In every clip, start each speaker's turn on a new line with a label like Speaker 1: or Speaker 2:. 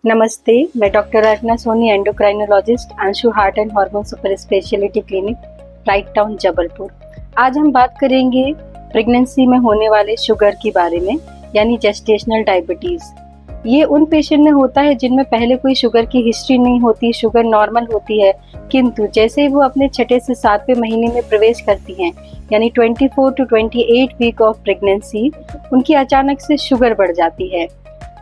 Speaker 1: नमस्ते, मैं doctor Archana Soni, endocrinologist, Anshu heart and hormone super speciality clinic, right town, Jabalpur. आज हम बात करेंगे प्रेगनेंसी में होने वाले शुगर के बारे में, यानी जेस्टेशनल डायबिटीज़। ये उन पेशेंट में होता है जिनमें पहले कोई शुगर की हिस्ट्री नहीं होती, शुगर नॉर्मल होती है, किंतु जैसे ही वो अपने छठे से 7वें महीने में प्रवेश करती हैं, यानी 24 टू 28 वीक ऑफ प्रेगनेंसी, उनकी अचानक से शुगर बढ़ जाती है।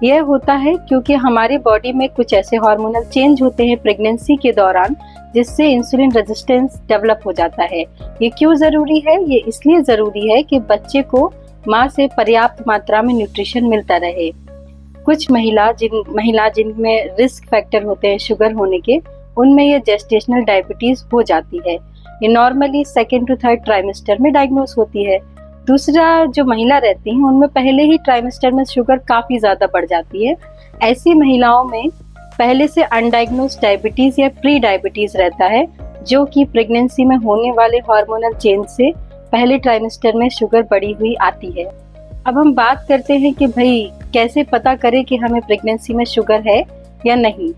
Speaker 1: यह होता है क्योंकि हमारी बॉडी में कुछ ऐसे हार्मोनल चेंज होते हैं प्रेगनेंसी के दौरान, जिससे इंसुलिन रेजिस्टेंस डेवलप हो जाता है। ये क्यों ज़रूरी है? ये इसलिए ज़रूरी है कि बच्चे को माँ से पर्याप्त मात्रा में न्यूट्रिशन मिलता रहे। कुछ महिला जिनमें रिस्क फैक्टर होते हैं शुगर होने के, उनमें ये जेस्टेशनल डायबिटीज़ हो जाती है। ये normally 2nd to 3rd trimester में डायग्नोस होती है। दूसरा, जो महिला रहती हैं उनमें पहले ही ट्राइमेस्टर में शुगर काफ़ी ज़्यादा बढ़ जाती है। ऐसी महिलाओं में पहले से अनडायग्नोस्ड डायबिटीज़ या प्री डायबिटीज़ रहता है, जो कि प्रेगनेंसी में होने वाले हार्मोनल चेंज से पहले ट्राइमेस्टर में शुगर बढ़ी हुई आती है। अब हम बात करते हैं कि भाई कैसे पता करें कि हमें प्रेगनेंसी में शुगर है या नहीं।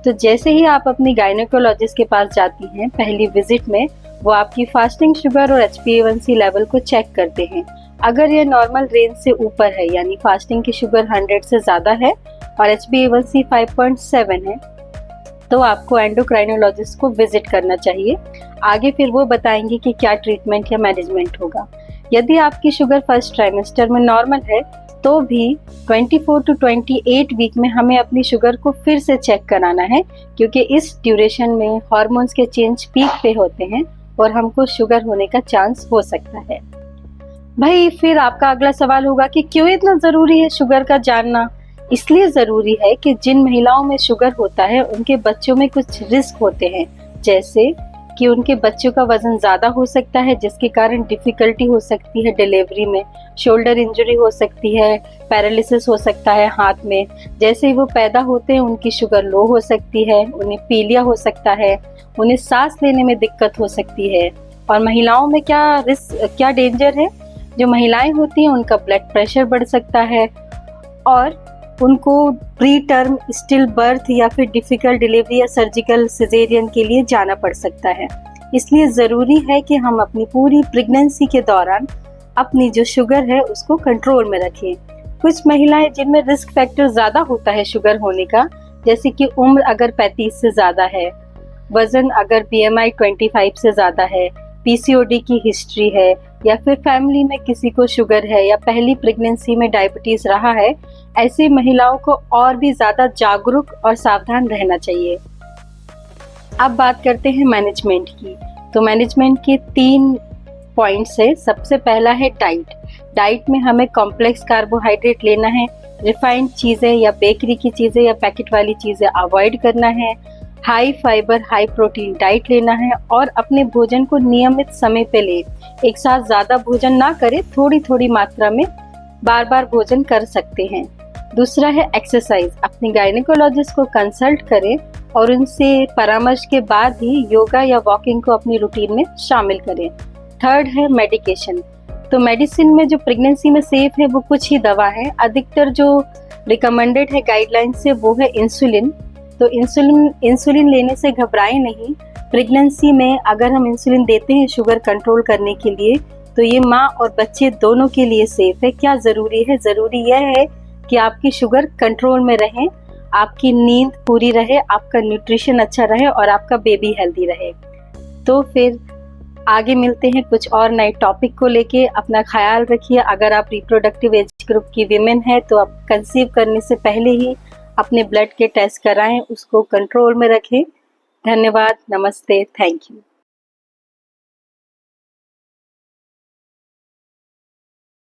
Speaker 1: तो जैसे ही आप अपनी गायनेकोलॉजिस्ट के पास जाती हैं पहली विजिट में, वो आपकी फास्टिंग शुगर और HbA1c लेवल को चेक करते हैं। अगर ये नॉर्मल रेंज से ऊपर है, यानी फास्टिंग की शुगर 100 से ज़्यादा है और HbA1c 5.7 है, तो आपको एंडोक्राइनोलॉजिस्ट को विजिट करना चाहिए। आगे फिर वो बताएंगे कि क्या ट्रीटमेंट या मैनेजमेंट होगा। यदि आपकी शुगर फर्स्ट ट्राइमेस्टर में नॉर्मल है, तो भी 24 टू 28 वीक में हमें अपनी शुगर को फिर से चेक कराना है, क्योंकि इस ड्यूरेशन में हार्मोन्स के चेंज पीक पे होते हैं और हमको शुगर होने का चांस हो सकता है। भाई फिर आपका अगला सवाल होगा कि क्यों इतना ज़रूरी है शुगर का जानना? इसलिए ज़रूरी है कि जिन महिलाओं में शुगर होता है उनके बच्चों में कुछ रिस्क होते हैं, जैसे कि उनके बच्चों का वजन ज़्यादा हो सकता है, जिसके कारण डिफ़िकल्टी हो सकती है डिलीवरी में, शोल्डर इंजरी हो सकती है, पैरालिसिस हो सकता है हाथ में। जैसे ही वो पैदा होते हैं उनकी शुगर लो हो सकती है, उन्हें पीलिया हो सकता है, उन्हें सांस लेने में दिक्कत हो सकती है। और महिलाओं में क्या डेंजर है? जो महिलाएं होती हैं उनका ब्लड प्रेशर बढ़ सकता है और उनको प्री टर्म स्टिल बर्थ या फिर डिफ़िकल्ट डिलीवरी या सर्जिकल सिजेरियन के लिए जाना पड़ सकता है। इसलिए ज़रूरी है कि हम अपनी पूरी प्रेगनेंसी के दौरान अपनी जो शुगर है उसको कंट्रोल में रखें। कुछ महिलाएं जिनमें रिस्क फैक्टर ज़्यादा होता है शुगर होने का, जैसे कि उम्र अगर 35 से ज़्यादा है, वज़न अगर BMI 25 से ज़्यादा है, PCOD की हिस्ट्री है, या फिर फैमिली में किसी को शुगर है या पहली प्रेगनेंसी में डायबिटीज़ रहा है, ऐसी महिलाओं को और भी ज़्यादा जागरूक और सावधान रहना चाहिए। अब बात करते हैं मैनेजमेंट की। तो मैनेजमेंट के 3 पॉइंट्स है। सबसे पहला है डाइट। डाइट में हमें कॉम्प्लेक्स कार्बोहाइड्रेट लेना है, रिफाइंड चीज़ें या बेकरी की चीज़ें या पैकेट वाली चीज़ें अवॉइड करना है, high fibre high protein diet लेना है और अपने भोजन को नियमित समय पे लें। एक साथ ज़्यादा भोजन ना करें, थोड़ी थोड़ी मात्रा में बार बार भोजन कर सकते हैं। दूसरा है एक्सरसाइज। अपने गायनेकोलॉजिस्ट को कंसल्ट करें और उनसे परामर्श के बाद ही योगा या वॉकिंग को अपनी रूटीन में शामिल करें। थर्ड है मेडिकेशन। तो मेडिसिन में जो प्रेगनेंसी में सेफ है वो कुछ ही दवा है। अधिकतर जो रिकमेंडेड है गाइडलाइन से वो है इंसुलिन। तो इंसुलिन लेने से घबराएं नहीं। प्रेगनेंसी में अगर हम इंसुलिन देते हैं शुगर कंट्रोल करने के लिए, तो ये माँ और बच्चे दोनों के लिए सेफ है। क्या ज़रूरी है? ज़रूरी यह है कि आपकी शुगर कंट्रोल में रहे, आपकी नींद पूरी रहे, आपका न्यूट्रिशन अच्छा रहे और आपका बेबी हेल्दी रहे। तो फिर आगे मिलते हैं कुछ और नए टॉपिक को लेके। अपना ख्याल रखिए। अगर आप रिप्रोडक्टिव एज ग्रुप की विमेन है तो आप कंसीव करने से पहले ही अपने ब्लड के टेस्ट कराएं, उसको कंट्रोल में रखें। धन्यवाद, नमस्ते, थैंक यू।